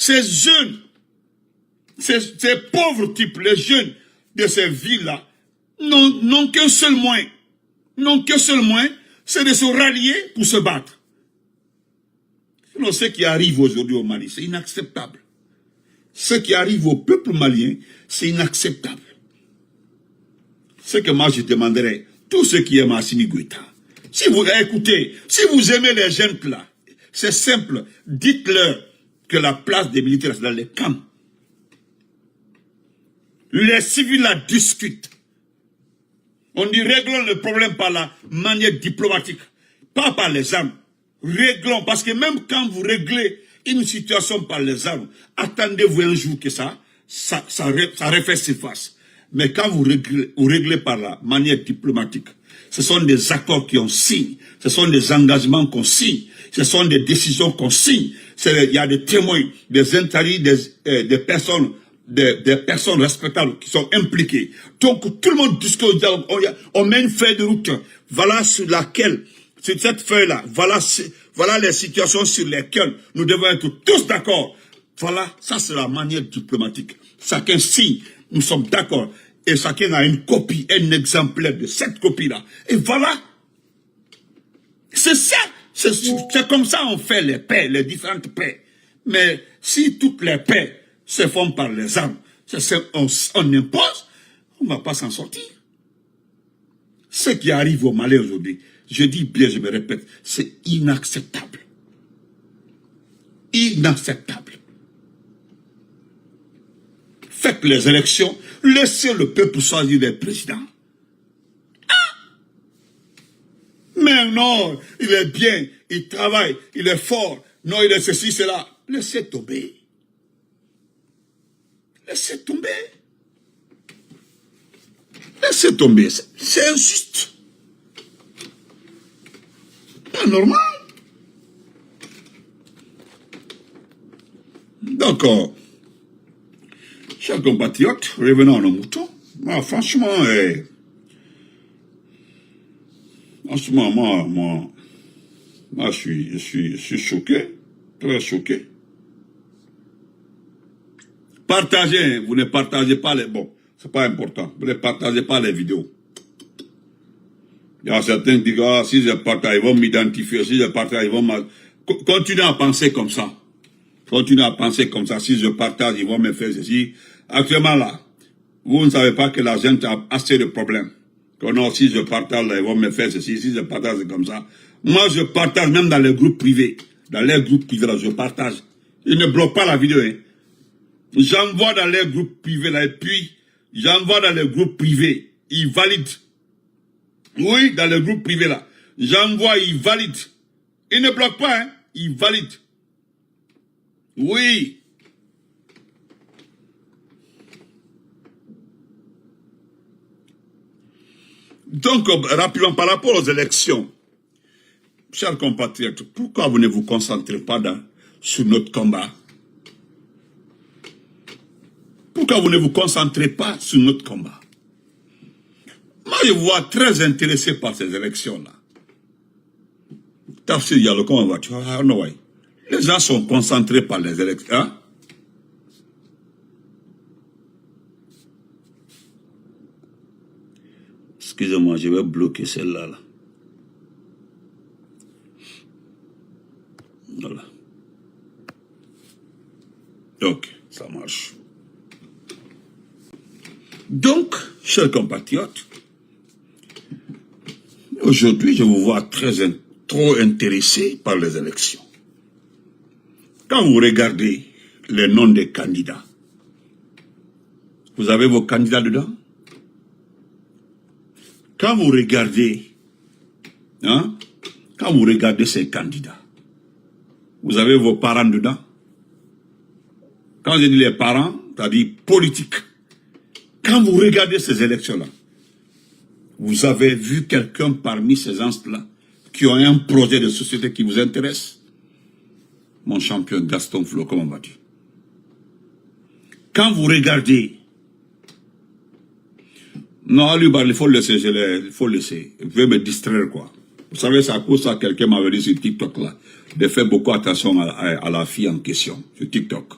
ces jeunes, ces pauvres types, les jeunes de ces villes-là, n'ont qu'un seul moyen. N'ont qu'un seul moyen, c'est de se rallier pour se battre. Sinon, ce qui arrive aujourd'hui au Mali, c'est inacceptable. Ce qui arrive au peuple malien, c'est inacceptable. Ce que moi je demanderais, tous ceux qui aiment Assimi Goïta, si vous écoutez, si vous aimez les jeunes là, c'est simple, dites-leur que la place des militaires c'est dans les camps. Les civils la discutent. On dit réglons le problème par la manière diplomatique, pas par les armes. Réglons, parce que même quand vous réglez une situation par les armes, attendez-vous un jour que ça refasse surface. Mais quand vous réglez par la manière diplomatique, ce sont des accords qu'on signe, ce sont des engagements qu'on signe, ce sont des décisions qu'on signe. Il y a des témoins, des interdits, des personnes respectables qui sont impliquées. Donc tout le monde discute, on met une feuille de route, voilà sur laquelle, sur cette feuille-là, voilà les situations sur lesquelles nous devons être tous d'accord. Voilà, ça c'est la manière diplomatique. Chacun signe, nous sommes d'accord. Et chacun a une copie, un exemplaire de cette copie-là. Et voilà. C'est ça. C'est comme ça on fait les paix, les différentes paix. Mais si toutes les paix se font par les armes, on impose, on ne va pas s'en sortir. Ce qui arrive au Mali aujourd'hui, je dis bien, je me répète, c'est inacceptable. Inacceptable. Faites les élections, laissez le peuple choisir les présidents. Ah! Mais non, il est bien, il travaille, il est fort, non, il est ceci, cela. Laissez tomber. Laissez tomber. Laissez tomber. C'est injuste. Pas normal. D'accord. Chers compatriotes, revenons à nos moutons. Moi, franchement, moi, je suis choqué, très choqué. Partagez, vous ne partagez pas les... Bon, c'est pas important. Vous ne partagez pas les vidéos. Il y a certains qui disent, ah, si je partage, ils vont m'identifier. Si je partage, ils vont... Continuez à penser comme ça. Continuez à penser comme ça. Si je partage, ils vont me faire ceci. Actuellement, là, vous ne savez pas que la gente a assez de problèmes. Que non, si je partage, là, ils vont me faire ceci. Si je partage, c'est comme ça. Moi, je partage même dans les groupes privés. Dans les groupes privés, là, je partage. Ils ne bloquent pas la vidéo, hein. J'envoie dans les groupes privés là, et puis j'envoie dans les groupes privés, ils valident. Oui, dans les groupes privés là, j'envoie, ils valident. Ils ne bloquent pas, hein, ils valident. Oui. Donc, rapidement, par rapport aux élections, chers compatriotes, pourquoi vous ne vous concentrez pas sur notre combat? Pourquoi vous ne vous concentrez pas sur notre combat? Moi, je vous vois très intéressé par ces élections-là. Tafsir Diallo, comment vas-tu? Les gens sont concentrés par les élections. Hein? Excusez-moi, je vais bloquer celle-là. Là. Voilà. Ok, ça marche. Donc, chers compatriotes, aujourd'hui, je vous vois trop intéressé par les élections. Quand vous regardez les noms des candidats, vous avez vos candidats dedans? Quand vous regardez ces candidats, vous avez vos parents dedans? Quand je dis les parents, c'est-à-dire politiques. Quand vous regardez ces élections-là, vous avez vu quelqu'un parmi ces gens-là qui ont un projet de société qui vous intéresse? Mon champion Gaston Flo, comment vas-tu? Quand vous regardez... Non, lui, il faut le laisser, il faut le laisser. Il veut me distraire, quoi. Vous savez, c'est à cause de ça que quelqu'un m'avait dit sur TikTok, là, de faire beaucoup attention à la fille en question, sur TikTok.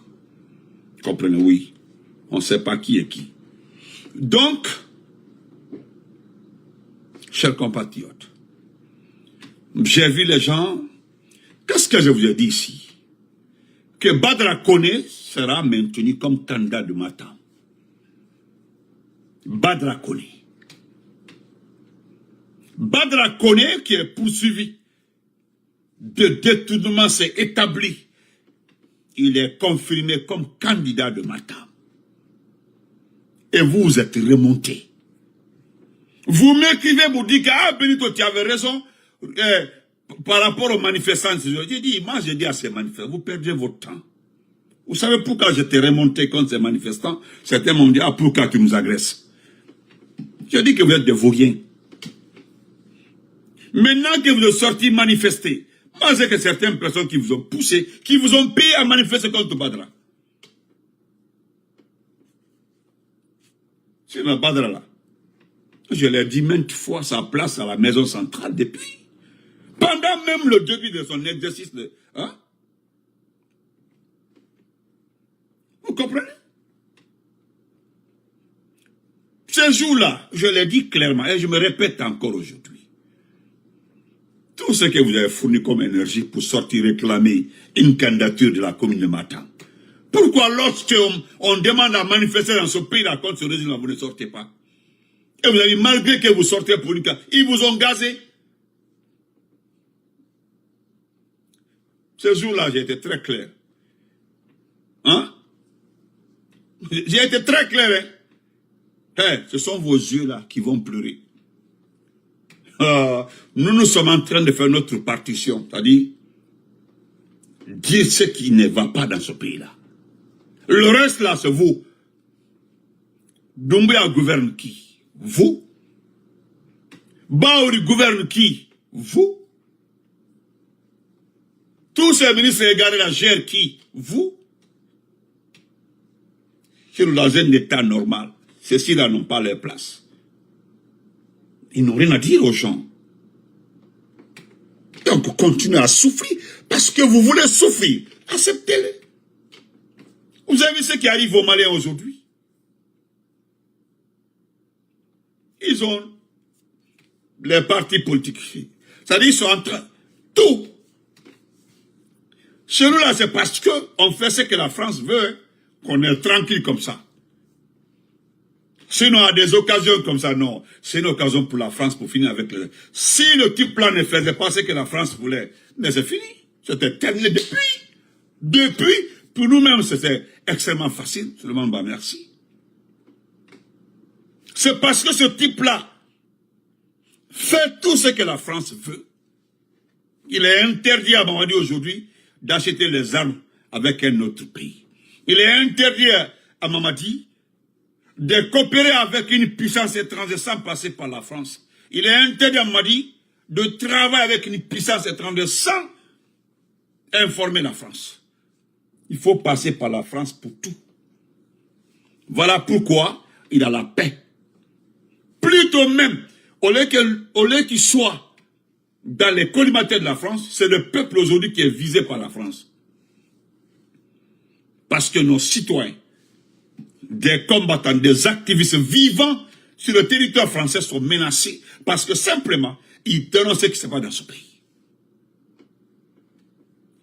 Comprenez, oui. On ne sait pas qui est qui. Donc, chers compatriotes, j'ai vu les gens. Qu'est-ce que je vous ai dit ici? Que Badra Koné sera maintenu comme candidat de Matam. Badra Koné. Badra Koné qui est poursuivi de détournement, s'est établi. Il est confirmé comme candidat de Matam. Et vous êtes remonté. Vous m'écrivez, vous dites que ah, Benito, tu avais raison par rapport aux manifestants. J'ai dit, moi j'ai dit à ces manifestants, vous perdez votre temps. Vous savez pourquoi j'étais remonté contre ces manifestants? Certains m'ont dit, ah, pourquoi tu nous agresses? J'ai dit que vous êtes des vauriens. Maintenant que vous êtes sortis manifester, moi c'est que certaines personnes qui vous ont poussé, qui vous ont payé à manifester contre Badra. C'est le Badra là. Je l'ai dit maintes fois, sa place à la maison centrale depuis. Pendant même le début de son exercice de... Hein? Vous comprenez? Ce jour-là, je l'ai dit clairement, et je me répète encore aujourd'hui. Tout ce que vous avez fourni comme énergie pour sortir réclamer une candidature de la commune de Matam. Pourquoi lorsqu'on demande à manifester dans ce pays-là contre ce régime-là, vous ne sortez pas? Et vous avez, malgré que vous sortez pour une candidature, ils vous ont gazé. Ce jour-là, j'ai été très clair. Hein? J'ai été très clair, hein? Hey, ce sont vos yeux-là qui vont pleurer. Nous sommes en train de faire notre partition, c'est-à-dire dire ce qui ne va pas dans ce pays-là. Le reste là, c'est vous. Doumbouya gouverne qui? Vous. Baouri gouverne qui? Vous. Tous ces ministres égarés la gèrent qui? Vous. Si nous dans un état normal, ceux-ci-là n'ont pas leur place. Ils n'ont rien à dire aux gens. Donc, continuez à souffrir. Parce que vous voulez souffrir. Acceptez-le. Vous avez vu ce qui arrive aux Maliens aujourd'hui? Ils ont les partis politiques. C'est-à-dire qu'ils sont en train... Tout. Chez nous, là, c'est parce qu'on fait ce que la France veut, qu'on est tranquille comme ça. Sinon, à des occasions comme ça, non. C'est une occasion pour la France pour finir avec le... Si le type plan ne faisait pas ce que la France voulait, mais c'est fini. C'était terminé depuis. Depuis, pour nous-mêmes, c'était extrêmement facile. Seulement, bah, merci. C'est parce que ce type-là fait tout ce que la France veut. Il est interdit à Mamadi aujourd'hui d'acheter les armes avec un autre pays. Il est interdit à Mamadi de coopérer avec une puissance étrangère sans passer par la France. Il est interdit à Mamadi de travailler avec une puissance étrangère sans informer la France. Il faut passer par la France pour tout. Voilà pourquoi il a la paix. Plutôt même, au lieu qu'il soit dans les collimateurs de la France, c'est le peuple aujourd'hui qui est visé par la France. Parce que nos citoyens, des combattants, des activistes vivants sur le territoire français sont menacés parce que simplement, ils dénoncent ce qui se passe dans ce pays.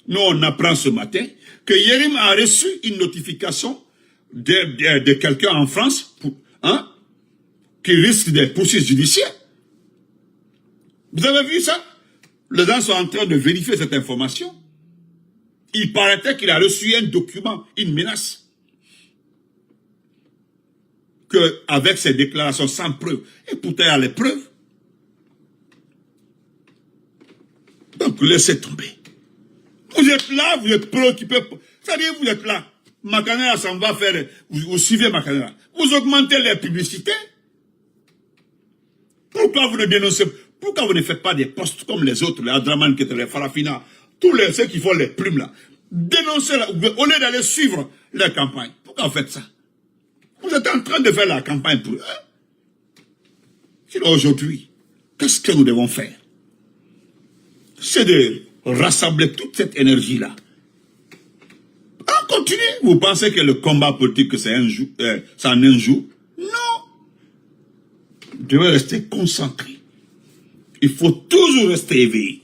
Nous, on apprend ce matin que Yérim a reçu une notification de quelqu'un en France qui risque des poursuites judiciaires. Vous avez vu ça? Les gens sont en train de vérifier cette information. Il paraît qu'il a reçu un document, une menace. Avec ces déclarations sans preuve, et pourtant il y a les preuves. Donc laissez tomber. Vous êtes là, vous êtes préoccupé. C'est-à-dire vous êtes là. Makanera s'en va faire, vous suivez Makanera. Vous augmentez les publicités. Pourquoi vous ne dénoncez, pourquoi vous ne faites pas des postes comme les autres, les Adraman, les Farafina, tous ceux qui font les plumes là. Dénoncez là, au lieu d'aller suivre les campagnes. Pourquoi vous faites ça? Vous êtes en train de faire la campagne pour eux. Sinon aujourd'hui, qu'est-ce que nous devons faire? C'est de rassembler toute cette énergie-là. continuez. Vous pensez que le combat politique, c'est un jour, c'est en un jour? Non. Vous devez rester concentré. Il faut toujours rester éveillé.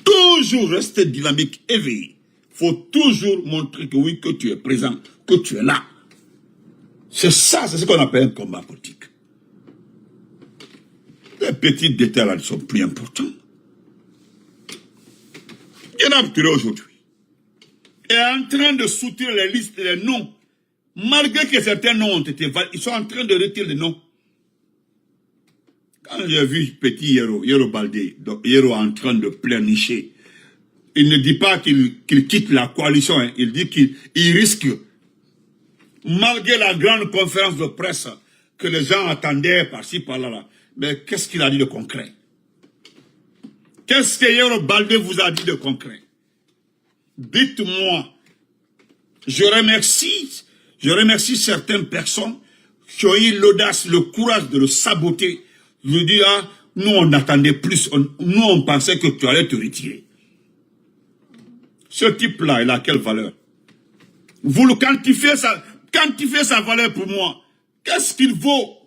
Toujours rester dynamique, éveillé. Il faut toujours montrer que oui, que tu es présent, que tu es là. C'est ça, c'est ce qu'on appelle un combat politique. Les petits détails là sont plus importants. Yanab Touré aujourd'hui est en train de soutenir les listes et les noms. Malgré que certains noms ont été validés, ils sont en train de retirer les noms. Quand j'ai vu petit Yero Baldé, Yero en train de pleurnicher, il ne dit pas qu'il quitte la coalition, hein. Il dit qu'il risque, malgré la grande conférence de presse que les gens attendaient par-ci, par-là, mais qu'est-ce qu'il a dit de concret? Qu'est-ce que Yero Baldé vous a dit de concret? Dites-moi. Je remercie certaines personnes qui ont eu l'audace, le courage de le saboter. Je dis, ah, nous on attendait plus, nous on pensait que tu allais te retirer. Ce type-là, il a quelle valeur? Vous le quantifiez sa valeur pour moi. Qu'est-ce qu'il vaut?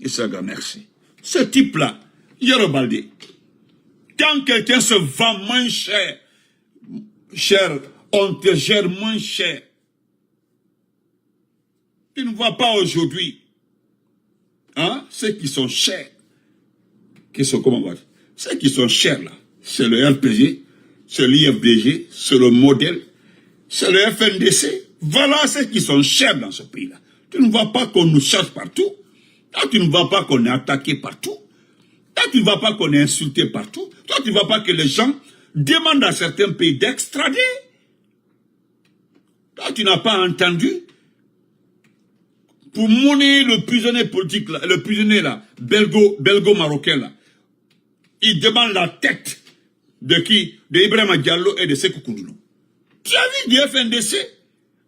Et ça, merci. Ce type-là, Yero Baldé, quand quelqu'un se vend moins cher, on te gère moins cher. Tu ne vois pas aujourd'hui, hein, ceux qui sont chers, ceux qui sont chers là, c'est le RPG, c'est l'IFDG, c'est le modèle, c'est le FNDC. Voilà ceux qui sont chers dans ce pays-là. Tu ne vois pas qu'on nous cherche partout. Toi, tu ne vois pas qu'on est attaqué partout. Toi, tu ne vois pas qu'on est insulté partout. Toi, tu ne vois pas que les gens demandent à certains pays d'extrader. Toi, tu n'as pas entendu. Pour monnayer le prisonnier politique, là, le prisonnier là, belgo-marocain là, il demande la tête de qui? De Ibrahima Diallo et de Sékou Koundoulou. Tu as vu du FNDC?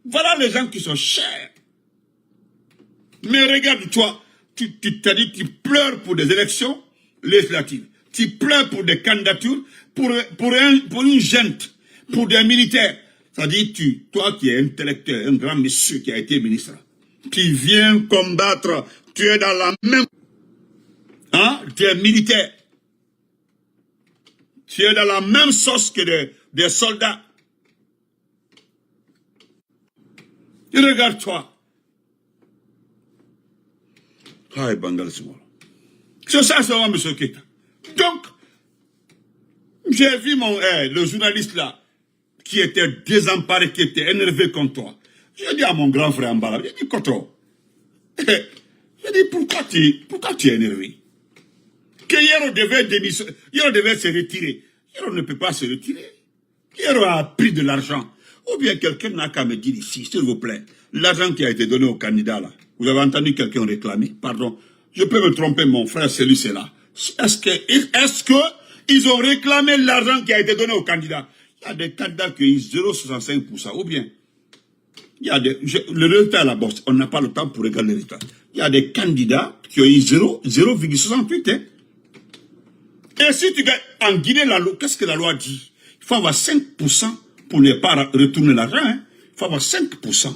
Voilà les gens qui sont chers. Mais regarde-toi, tu t'as dit, tu pleures pour des élections législatives. Tu pleures pour des candidatures, pour une gente, pour des militaires. C'est-à-dire, toi qui es intellectuel, un grand monsieur qui a été ministre, qui vient combattre, tu es dans la même... Hein? Tu es militaire. Tu es dans la même sauce que des soldats. Et regarde-toi. C'est ça, c'est vrai, M. Keita. Donc, j'ai vu le journaliste là, qui était désemparé, qui était énervé contre toi. J'ai dit à mon grand frère Mbala, j'ai dit, Koto, j'ai dit, pourquoi tu es énervé? Que Yero devait démissionner, Yero devait se retirer. Yero ne peut pas se retirer. Yero a pris de l'argent. Ou bien quelqu'un n'a qu'à me dire ici, s'il vous plaît, l'argent qui a été donné au candidat là, vous avez entendu quelqu'un réclamer? Pardon, je peux me tromper, mon frère, celui c'est là. Est-ce que ils ont réclamé l'argent qui a été donné au candidat? Il y a des candidats qui ont eu 0,65%, ou bien, il y a le résultat à la bourse, on n'a pas le temps pour regarder le résultat. Il y a des candidats qui ont eu 0,68%. Hein. Et si tu gagnes en Guinée, qu'est-ce que la loi dit? Il faut avoir 5% pour ne pas retourner l'argent. Hein. Il faut avoir 5%.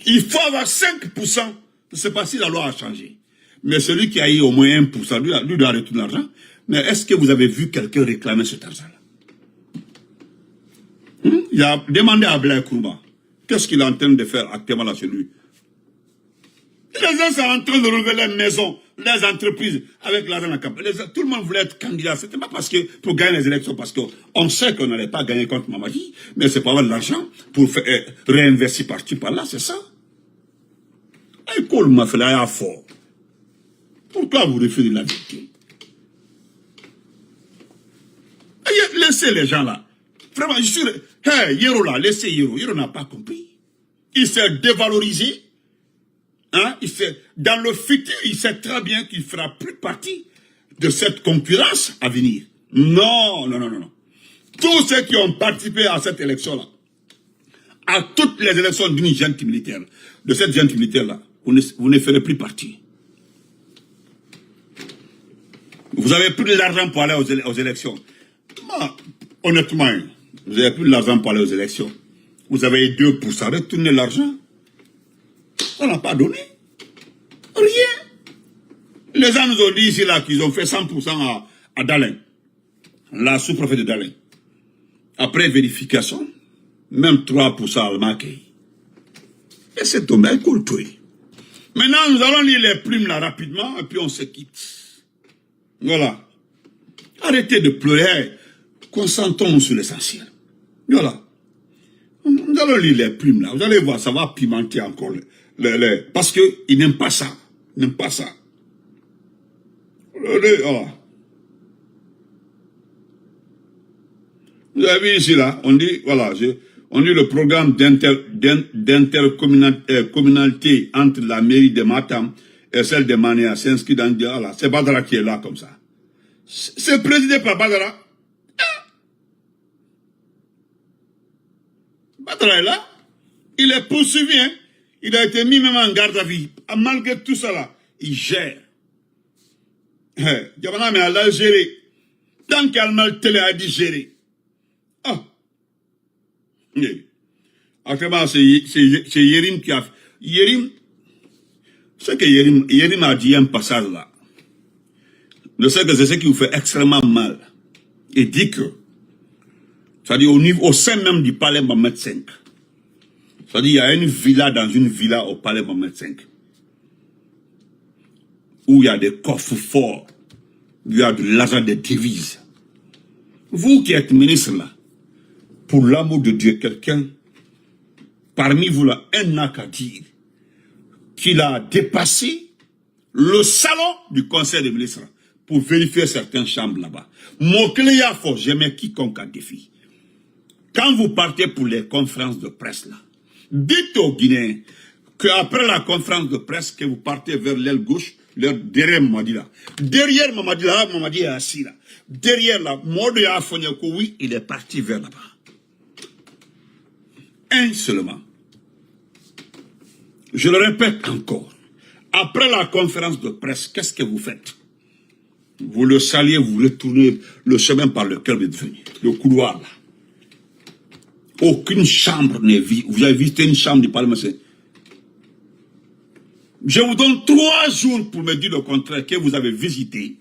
Il faut avoir 5%. Je ne sais pas si la loi a changé. Mais celui qui a eu au moins 1%, lui doit retourner l'argent. Mais est-ce que vous avez vu quelqu'un réclamer cet argent-là? Il a demandé à Blair Kourba. Qu'est-ce qu'il est en train de faire actuellement là chez lui? Les gens sont en train de relever les maisons, les entreprises, avec l'argent de la campagne. Tout le monde voulait être candidat. C'était pas parce que, pour gagner les élections, parce qu'on sait qu'on n'allait pas gagner contre Mamadi, mais c'est pour avoir de l'argent, pour réinvestir par-ci, par-là, c'est ça. École m'a fait là fort. Pourquoi vous refusez la vérité? Laissez les gens là. Vraiment, je suis... Hey, Yero là, laissez Yero. Yero n'a pas compris. Il s'est dévalorisé. Hein? Dans le futur, il sait très bien qu'il ne fera plus partie de cette concurrence à venir. Non, non, non, non. Tous ceux qui ont participé à cette élection-là, à toutes les élections d'une junte militaire, de cette junte militaire-là, vous ne ferez plus partie. Vous avez plus de l'argent pour aller aux élections. honnêtement, vous n'avez plus l'argent pour aller aux élections. Vous avez 2%, retournez l'argent. On n'a pas donné. Rien. Les gens nous ont dit ici là qu'ils ont fait 100% à Dalen, la sous-préfète de Dalen. Après vérification, même 3% à Almaké. Et c'est tombé un coup de touille. Maintenant, nous allons lire les plumes là rapidement et puis on se quitte. Voilà. Arrêtez de pleurer. Concentrons-nous sur l'essentiel. Voilà. Nous allons lire les plumes là. Vous allez voir, ça va pimenter encore. Parce qu'ils n'aiment pas ça. Ils n'aiment pas ça. Voilà. Vous avez vu ici là, on dit, voilà, on dit le programme d'intercommunalité entre la mairie de Matam et celle de Mania s'inscrit dans, voilà, c'est Badara qui est là comme ça. C'est présidé par Badara. Badara est là. Il est poursuivi, hein. Il a été mis même en garde à vue. Malgré tout ça là, il gère. Diabana, mais elle a géré. Tant qu'elle m'a télé a dit gérer. Ah. Actuellement, c'est Yérim qui a fait. Yérim, c'est que Yérim a dit un passage là. Je sais que c'est ce qui vous fait extrêmement mal. Il dit que, c'est-à-dire au sein même du palais Mohamed V. C'est-à-dire il y a une villa dans une villa au palais Mohamed V. Où il y a des coffres forts. Il y a de l'argent, des devises. Vous qui êtes ministre là, pour l'amour de Dieu, quelqu'un, parmi vous là, un n'a qu'à dire qu'il a dépassé le salon du conseil des ministres pour vérifier certaines chambres là-bas. Mon client fort, j'aimais quiconque à défi. Quand vous partez pour les conférences de presse là, dites aux Guinéens qu'après la conférence de presse, que vous partez vers l'aile gauche, derrière Mamadi là. Derrière Mamadi là, Mamadi est assis là. Derrière là, Modo Yafonyako, oui, il est parti vers là-bas. Un seulement. Je le répète encore. Après la conférence de presse, qu'est-ce que vous faites? Vous le saluez, vous retournez le chemin par lequel vous êtes venu. Le couloir là. Aucune chambre n'est vide. Vous avez visité une chambre du Parlement. Je vous donne 3 jours pour me dire le contraire que vous avez visité.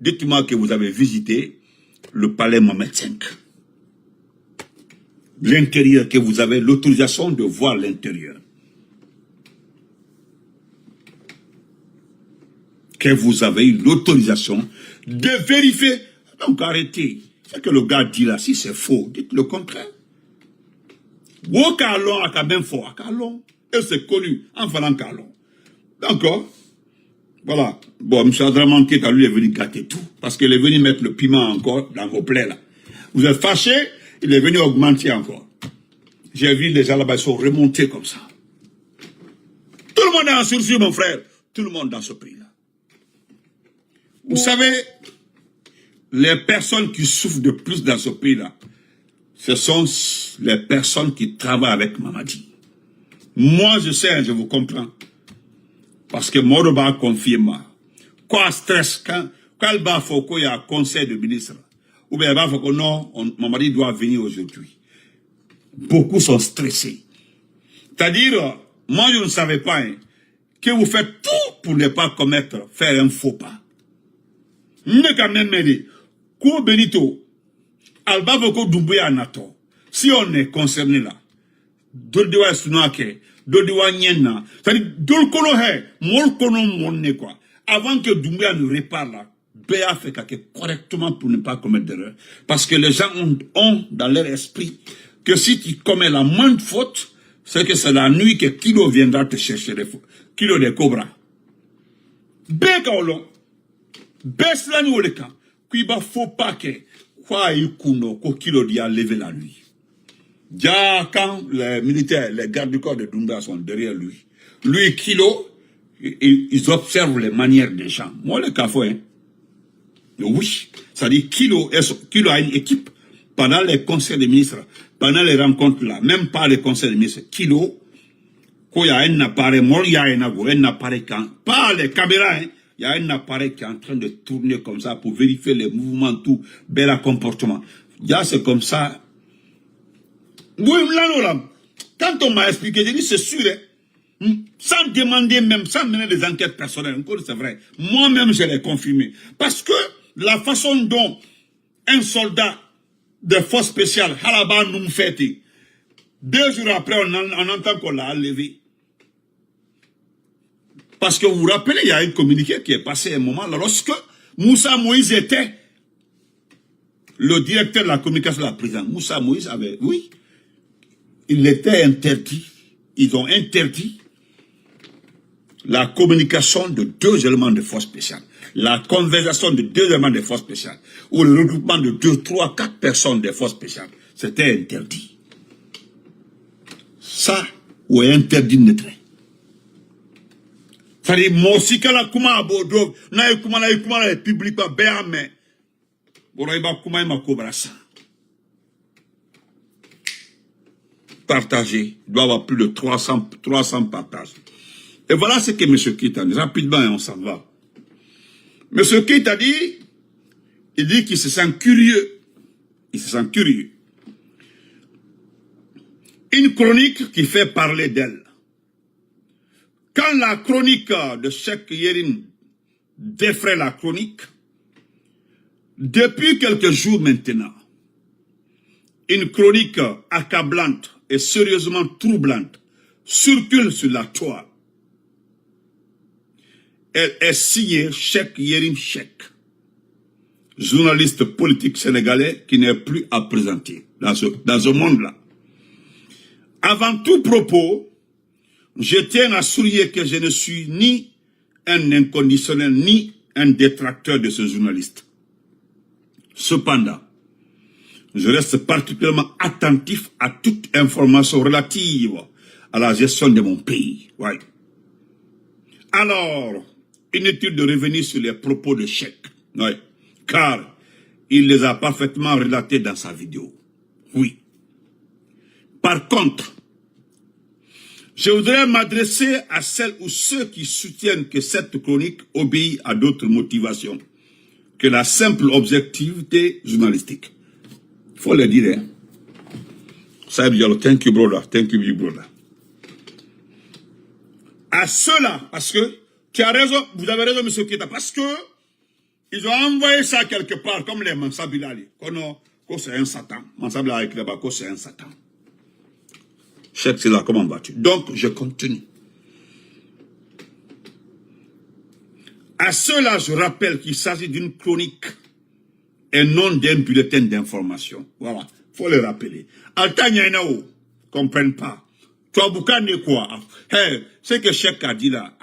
Dites-moi que vous avez visité le palais Mohamed V. L'intérieur, que vous avez l'autorisation de voir l'intérieur. Que vous avez eu l'autorisation de vérifier. Donc arrêtez. Ce que le gars dit là, si c'est faux, dites le contraire. Wokalon a quand même faux. Et c'est connu en faisant Kalon. D'accord? Voilà. Bon, M. Adraman Keta, lui, est venu gâter tout. Parce qu'il est venu mettre le piment encore dans vos plaies, là. Vous êtes fâchés, il est venu augmenter encore. J'ai vu les gens là-bas, ils sont remontés comme ça. Tout le monde est en sursis, mon frère. Tout le monde dans ce pays-là. Vous savez, les personnes qui souffrent de plus dans ce pays-là, ce sont les personnes qui travaillent avec Mamadi. Moi, je sais, je vous comprends. Parce que Moroba confirme. Quoi stress quand il va faut qu'il y a un conseil de ministre. Ou bien il va faut que non, Mamadi doit venir aujourd'hui. Beaucoup sont stressés. C'est-à-dire, moi je ne savais pas hein, que vous faites tout pour ne pas faire un faux pas. Ne quand même m'aider. Ko Benito, Alba Voko Doumbouya Nato. Si on est concerné là, Dodewa Sunake, Dodewa Nyena, c'est-à-dire, Dolkono He, Molkono Monne quoi. Avant que Doumbouya ne répare là, Béa fait correctement pour ne pas commettre d'erreur. Parce que les gens ont dans leur esprit que si tu commets la moindre faute, c'est que c'est la nuit que Kilo viendra te chercher les Kilo de Cobra. Béka Olon, Beslani Oleka, qui va faut pas que, quoi Ikuno, ko Kilo dia lever la nuit. Déjà, quand les militaires, les gardes du corps de Doumbouya sont derrière lui, lui, Kilo, ils observent les manières des gens. Moi, le café, hein. Oui, ça dit Kilo a une équipe pendant les conseils des ministres, pendant les rencontres là, même pas les conseils des ministres. Kilo, quand il y a un appareil, il y a un appareil, pas les caméras, hein, il y a un appareil qui est en train de tourner comme ça pour vérifier les mouvements, tout, bel comportement. Là, c'est comme ça. Oui, là, quand on m'a expliqué, j'ai dit, c'est sûr, hein, sans demander même, sans mener des enquêtes personnelles, encore c'est vrai. Moi-même, je l'ai confirmé. Parce que la façon dont un soldat de force spéciale, Halaba nous fait, 2 jours après, on entend qu'on l'a enlevé. Parce que vous vous rappelez, il y a un communiqué qui est passé à un moment, lorsque Moussa Moïse était le directeur de la communication de la présidence. Moussa Moïse avait, oui, il était interdit, ils ont interdit la communication de 2 éléments de force spéciale, la conversation de 2 éléments de force spéciale, ou le regroupement de 2, 3, 4 personnes de force spéciale. C'était interdit. Ça, ou interdit de train. C'est-à-dire, moi aussi, quand la Kouma a Bordeaux, na la public, mais, Boraïba Kouma et ma Kobrassa. Partagé. Il doit y avoir plus de 300 partages. Et voilà ce que M. Kitt a dit. Rapidement, et on s'en va. M. Kitt a dit, il dit qu'il se sent curieux. Il se sent curieux. Une chronique qui fait parler d'elle. Quand la chronique de Cheikh Yérim défraie la chronique, depuis quelques jours maintenant, une chronique accablante et sérieusement troublante circule sur la toile. Elle est signée Cheikh Yérim Cheikh, journaliste politique sénégalais qui n'est plus à présenter dans ce monde-là. Avant tout propos, je tiens à souligner que je ne suis ni un inconditionnel ni un détracteur de ce journaliste. Cependant, je reste particulièrement attentif à toute information relative à la gestion de mon pays. Ouais. Alors, inutile de revenir sur les propos de Cheikh, ouais, car il les a parfaitement relatés dans sa vidéo. Oui. Par contre, je voudrais m'adresser à celles ou ceux qui soutiennent que cette chronique obéit à d'autres motivations que la simple objectivité journalistique. Il faut le dire. Hein. Saïd Diallo, thank you brother, thank you big brother. À ceux-là, parce que tu as raison, vous avez raison, M. Keita, parce que ils ont envoyé ça quelque part, comme les Mansabilali, que c'est un Satan. Mansabilali, que c'est un Satan. Cheikh, c'est là, comment battu. Donc, je continue. À cela, je rappelle qu'il s'agit d'une chronique et non d'un bulletin d'information. Voilà, il faut le rappeler. Altagnainao, ne comprennent pas. Toi, Boukane, quoi? Hey, ce que Cheikh a dit là,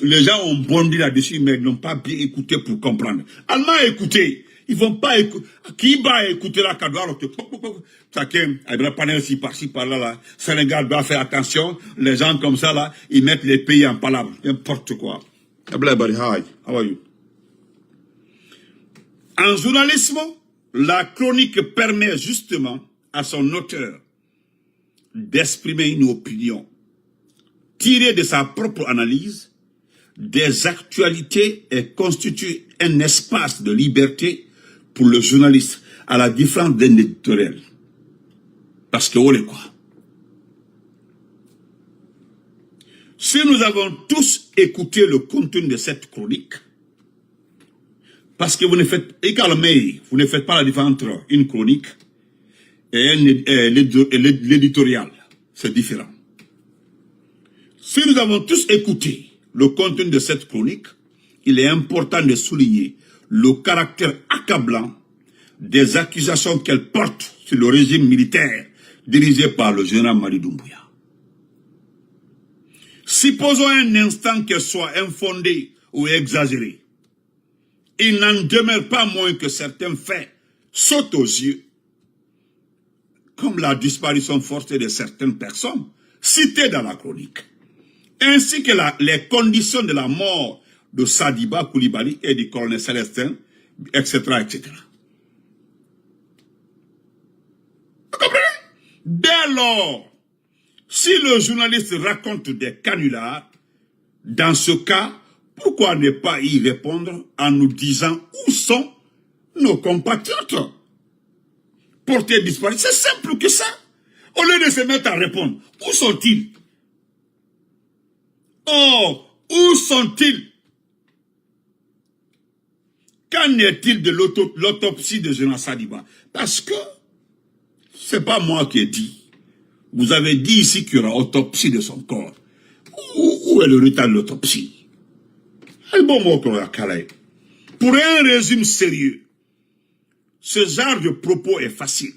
les gens ont bondi là-dessus, mais n'ont pas bien écouté pour comprendre. Allemand a écouté. Ils vont pas écouter. Qui va écouter la cadeau alors que chacun, il doit pas ici par-ci, par-là, là. Sénégal doit faire attention. Les gens comme ça, là, ils mettent les pays en palabre. N'importe quoi. Hi, how are you? En journalisme, la chronique permet justement à son auteur d'exprimer une opinion tirée de sa propre analyse des actualités et constitue un espace de liberté pour le journaliste, à la différence d'un éditorial. Parce que, on est quoi? Si nous avons tous écouté le contenu de cette chronique, parce que vous ne faites, vous ne faites pas la différence entre une chronique et l'éditorial. C'est différent. Si nous avons tous écouté le contenu de cette chronique, il est important de souligner le caractère accablant des accusations qu'elle porte sur le régime militaire dirigé par le général Mamadi Doumbouya. Supposons un instant qu'elle soit infondée ou exagérée. Il n'en demeure pas moins que certains faits sautent aux yeux, comme la disparition forcée de certaines personnes citées dans la chronique, ainsi que les conditions de la mort de Sadiba Koulibaly et du colonel Célestin, etc., etc. Vous comprenez? Dès lors, si le journaliste raconte des canulars, dans ce cas, pourquoi ne pas y répondre en nous disant où sont nos compatriotes? portés disparus. C'est simple que ça. Au lieu de se mettre à répondre, où sont-ils? Oh, où sont-ils? Qu'en est-il de l'autopsie de Jonas Sadiba? Parce que, c'est pas moi qui ai dit. Vous avez dit ici qu'il y aura autopsie de son corps. Où est le résultat de l'autopsie? Pour un résumé sérieux, ce genre de propos est facile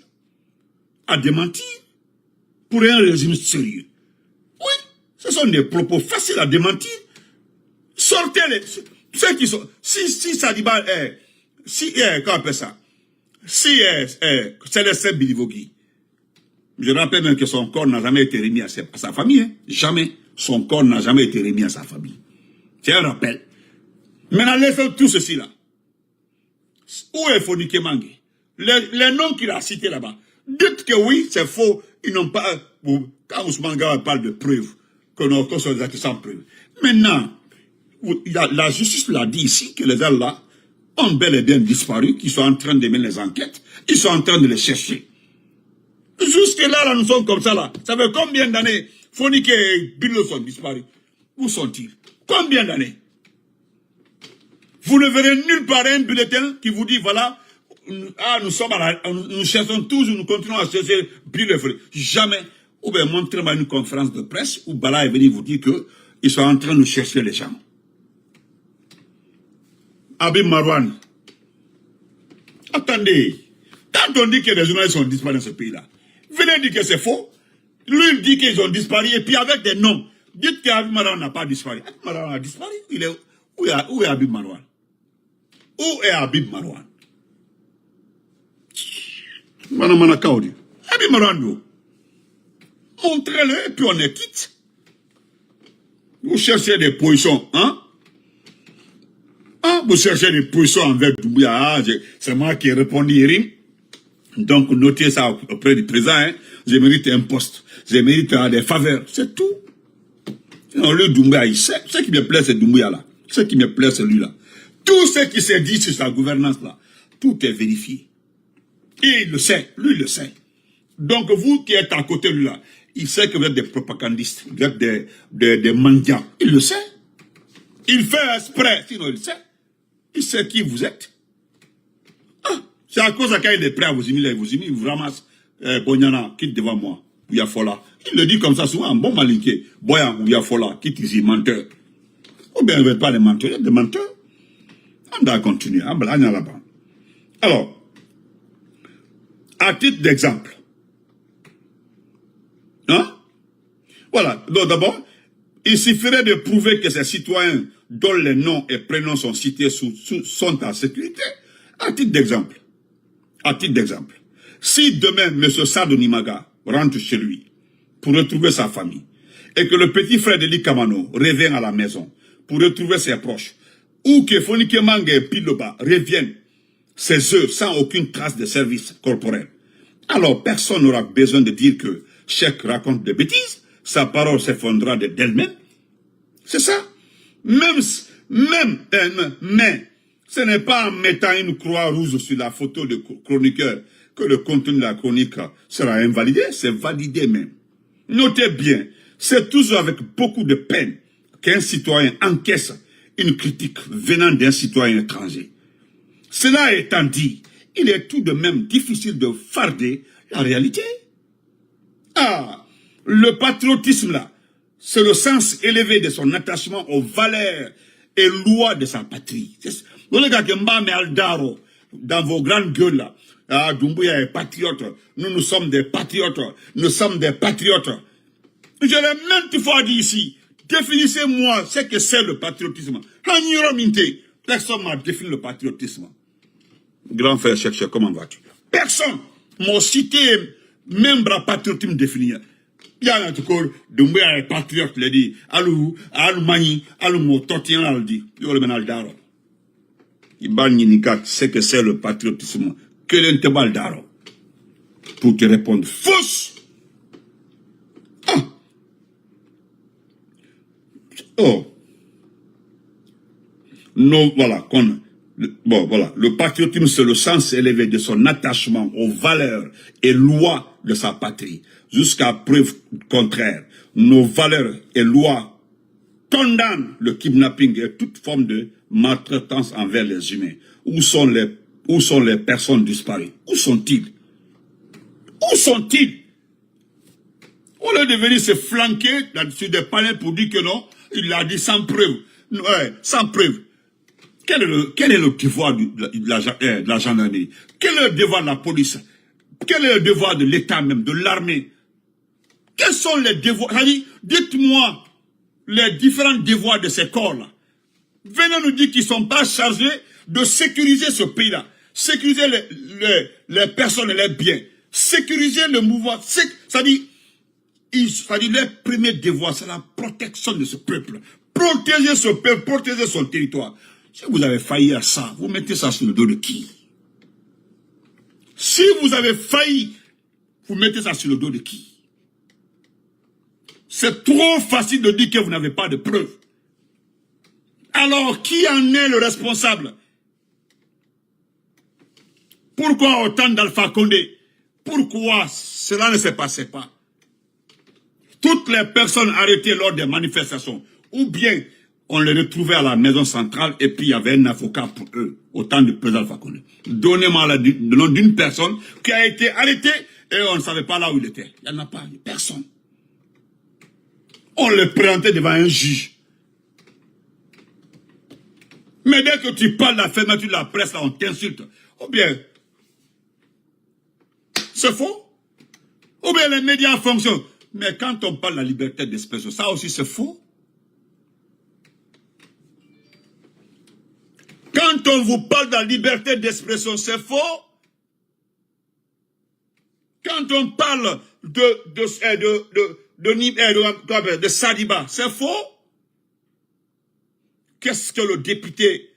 à démentir. Pour un résumé sérieux. Oui, ce sont des propos faciles à démentir. Sortez-les. Ceux qui sont... Si Sadiba est... comment on appelle ça? Si Célestin Bilivogui, je rappelle même que son corps n'a jamais été remis à sa famille. Hein. Jamais. Son corps n'a jamais été remis à sa famille. C'est un rappel. Maintenant, laissons tout ceci là. Où est Fonike Mange? Les noms qu'il a cités là-bas. Dites que oui, c'est faux. Ils n'ont pas... Quand Ousmane Gawat parle de preuves, que sont des actes sans preuves. Maintenant, la justice l'a dit ici, que les gens là ont bel et bien disparu, qu'ils sont en train de mener les enquêtes. Ils sont en train de les chercher. Jusque là, nous sommes comme ça là. Ça fait combien d'années Fonike et Bilo sont disparus? Où sont-ils? Combien d'années? Vous ne verrez nulle part un bulletin qui vous dit, voilà, nous cherchons toujours, nous continuons à chercher Bilo. Jamais. Ou bien montrez-moi une conférence de presse où Bala est venu vous dire qu'ils sont en train de chercher les gens. Habib Marwan. Attendez. Quand on dit que les journalistes sont disparus dans ce pays-là, venez dire que c'est faux. Lui, il dit qu'ils ont disparu, et puis avec des noms. Dites qu'Habib Marwan n'a pas disparu. Habib Marwan a disparu. Où est Habib Marwan? Où est Habib Marwan? Habib Marwan, montrez-le, et puis on est quitte. Vous cherchez des positions, hein? Vous cherchez des positions envers Doumbouya. C'est moi qui ai répondu hier. Donc, notez ça auprès du président. Hein. Je mérite un poste. Je mérite des faveurs. C'est tout. Non, le Doumbouya, il sait. Ce qui me plaît, c'est Doumbouya là. Ce qui me plaît, c'est lui là. Tout ce qui s'est dit sur sa gouvernance là, tout est vérifié. Et il le sait. Lui, il le sait. Donc, vous qui êtes à côté de lui là, il sait que vous êtes des propagandistes. Vous êtes des mendiants. Il le sait. Il fait exprès. Sinon, il sait. Il sait qui vous êtes. C'est à cause de quand il est prêt à vous imiter, il vous ramasse. Bonyana, quitte devant moi. Ouyafola. Il le dit comme ça souvent, bon malinqué. Boyan, Ouyafola, quitte ici, menteur. Ou bien, vous n'êtes pas les menteurs, il y a des menteurs. On doit continuer. Là-bas. Alors, à titre d'exemple. Hein? Voilà. Donc, d'abord, il suffirait de prouver que ces citoyens dont les noms et prénoms sont cités sont en sécurité. À titre d'exemple. À titre d'exemple. Si demain, M. Sadou Nimaga rentre chez lui pour retrouver sa famille et que le petit frère de Kamano revient à la maison pour retrouver ses proches ou que Fonike Mange et Biloba reviennent ses œuvres sans aucune trace de service corporel, alors personne n'aura besoin de dire que Cheikh raconte des bêtises, sa parole s'effondrera d'elle-même. C'est ça. Mais ce n'est pas en mettant une croix rouge sur la photo de chroniqueur que le contenu de la chronique sera invalidé, c'est validé même. Notez bien, c'est toujours avec beaucoup de peine qu'un citoyen encaisse une critique venant d'un citoyen étranger. Cela étant dit, il est tout de même difficile de farder la réalité. Le patriotisme là, c'est le sens élevé de son attachement aux valeurs et lois de sa patrie. Dans vos grandes gueules là, Doumbouya est patriote, nous sommes des patriotes, nous sommes des patriotes. Je l'ai maintes fois dit ici, définissez-moi ce que c'est le patriotisme. Personne m'a défini le patriotisme. Grand frère chercheur, comment vas-tu? Personne m'a cité même le patriotisme défini. Il y a un truc, Doumbouya est patriote, il a dit, alou mani, alou mo totien, il a dit, il le menal d'aro. Il banyinika, c'est que c'est le patriotisme. Que l'intébal d'aro. Pour te répondre, fausse. Oh. Non, voilà, Bon, voilà. Le patriotisme, c'est le sens élevé de son attachement aux valeurs et lois de sa patrie. Jusqu'à preuve contraire, nos valeurs et lois condamnent le kidnapping et toute forme de maltraitance envers les humains. Où sont les personnes disparues? Où sont-ils? Où sont-ils? Au lieu de venir se flanquer sur des panels pour dire que non, il l'a dit sans preuve. Ouais, sans preuve. Quel est le devoir de la gendarmerie? Quel est le devoir de la police? Quel est le devoir de l'État même, de l'armée? Quels sont les devoirs? Dites-moi les différents devoirs de ces corps-là. Venez nous dire qu'ils ne sont pas chargés de sécuriser ce pays-là. Sécuriser les personnes et les biens. Sécuriser le mouvement. C'est-à-dire, leur premier devoir, c'est la protection de ce peuple. Protéger ce peuple, protéger son territoire. Si vous avez failli à ça, vous mettez ça sur le dos de qui? Si vous avez failli, vous mettez ça sur le dos de qui? C'est trop facile de dire que vous n'avez pas de preuves. Alors, qui en est le responsable? Pourquoi autant d'Alpha Condé? Pourquoi cela ne se passait pas? Toutes les personnes arrêtées lors des manifestations, ou bien on les retrouvait à la maison centrale et puis il y avait un avocat pour eux, au temps du président Alpha Condé. Donnez-moi le nom d'une personne qui a été arrêtée et on ne savait pas là où il était. Il n'y en a pas, personne. On le présentait devant un juge. Mais dès que tu parles de la fermeture de la presse, là, on t'insulte. Ou bien, c'est faux. Ou bien les médias fonctionnent. Mais quand on parle de la liberté d'expression, ça aussi c'est faux. Quand on vous parle de la liberté d'expression, c'est faux. Quand on parle de Sadiba, c'est faux. Qu'est-ce que le député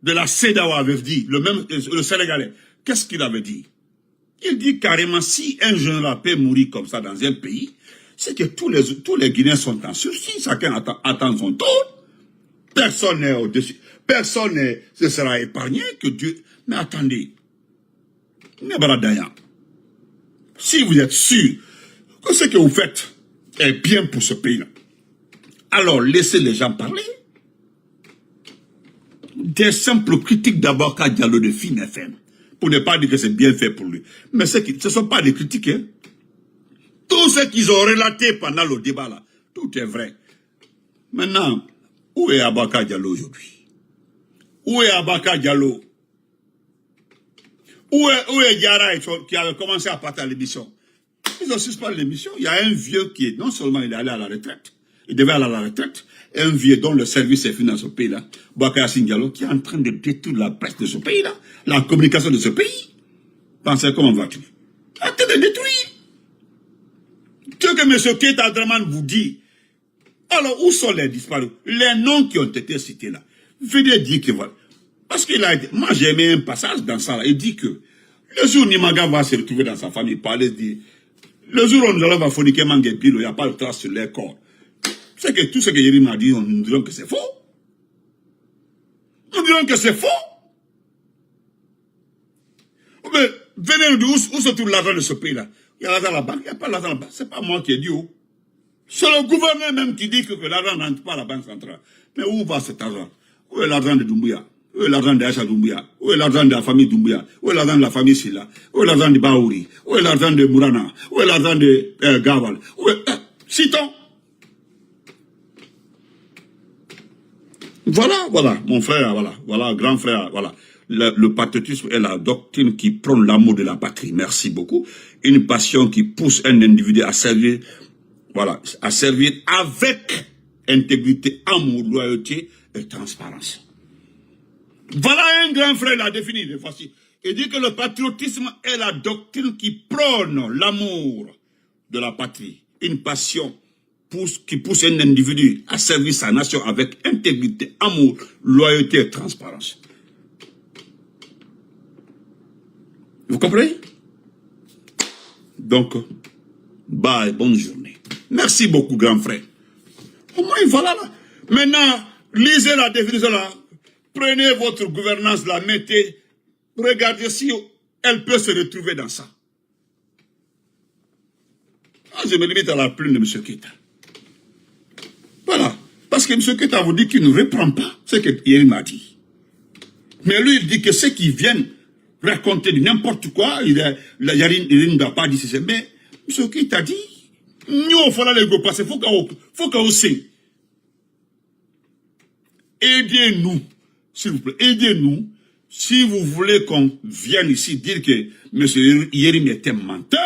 de la CEDAW avait dit, le Sénégalais? Qu'est-ce qu'il avait dit? Il dit carrément, si un jeune peut mourir comme ça dans un pays, c'est que tous les Guinéens sont en sursis, chacun attend son tour. Personne n'est au-dessus. Personne ne sera épargné que Dieu. Mais attendez. Si vous êtes sûr que ce que vous faites est bien pour ce pays-là, alors laissez les gens parler. Des simples critiques d'Abaka Diallo de Fine FM, pour ne pas dire que c'est bien fait pour lui. Mais ce ne sont pas des critiques. Hein. Tout ce qu'ils ont relaté pendant le débat là, tout est vrai. Maintenant, où est Abaka Diallo aujourd'hui? Où est Abaka Diallo? Où est Diarra qui avait commencé à partir à l'émission? Ils ont suspendu l'émission. Il y a un vieux qui est, non seulement il est allé à la retraite, il devait aller à la retraite, un vieux dont le service est fini dans ce pays-là, Bakar Diallo, qui est en train de détruire la presse de ce pays-là, la communication de ce pays. Pensez comment vas-tu? En train de détruire. Ce que M. Keita Draman vous dit. Alors, où sont les disparus? Les noms qui ont été cités là. Venez dire que voilà. Parce qu'il a été. Moi, j'ai aimé un passage dans ça là. Il dit que le jour où Nimaga va se retrouver dans sa famille, parler, dire. Le jour où nous allons forniquer Manguepilo, il n'y a pas de trace sur les corps. C'est que tout ce que Yérim a dit, nous dirons que c'est faux. Nous dirons que c'est faux. Mais venez nous dire où se trouve l'argent de ce pays-là. Il y a l'argent à la banque, il n'y a pas l'argent à la banque. Ce n'est pas moi qui ai dit où. C'est le gouverneur même qui dit que l'argent n'entre pas à la banque centrale. Mais où va cet argent? Où est l'argent de Doumbouya? Où est l'argent d'Aïcha Doumbouya? Où est l'argent de la famille Doumbouya? Où est l'argent de la famille Silla? Où est l'argent de Baouri? Où est l'argent de Mourana? Où est l'argent de Gawal? Citons. Voilà, mon frère, voilà, grand frère, voilà. Le patriotisme est la doctrine qui prône l'amour de la patrie. Merci beaucoup. Une passion qui pousse un individu à servir, voilà, à servir avec intégrité, amour, loyauté et transparence. Voilà un grand frère l'a défini de fois-ci. Il dit que le patriotisme est la doctrine qui prône l'amour de la patrie. Une passion qui pousse un individu à servir sa nation avec intégrité, amour, loyauté et transparence. Vous comprenez? Donc, bye, bonne journée. Merci beaucoup, grand frère. Au moins, voilà là. Maintenant, lisez la définition là. Prenez votre gouvernance, la mettez, regardez si elle peut se retrouver dans ça. Je me limite à la plume de M. Keïta. Voilà. Parce que M. Keïta vous dit qu'il ne reprend pas ce que Yérim m'a dit. Mais lui, il dit que ceux qui viennent raconter n'importe quoi, Yérim ne va pas dire c'est. Mais M. Keïta dit, nous, il faut aller go passer, faut qu'on sait. Aidez-nous, s'il vous plaît, aidez-nous. Si vous voulez qu'on vienne ici dire que M. Yérim est un menteur,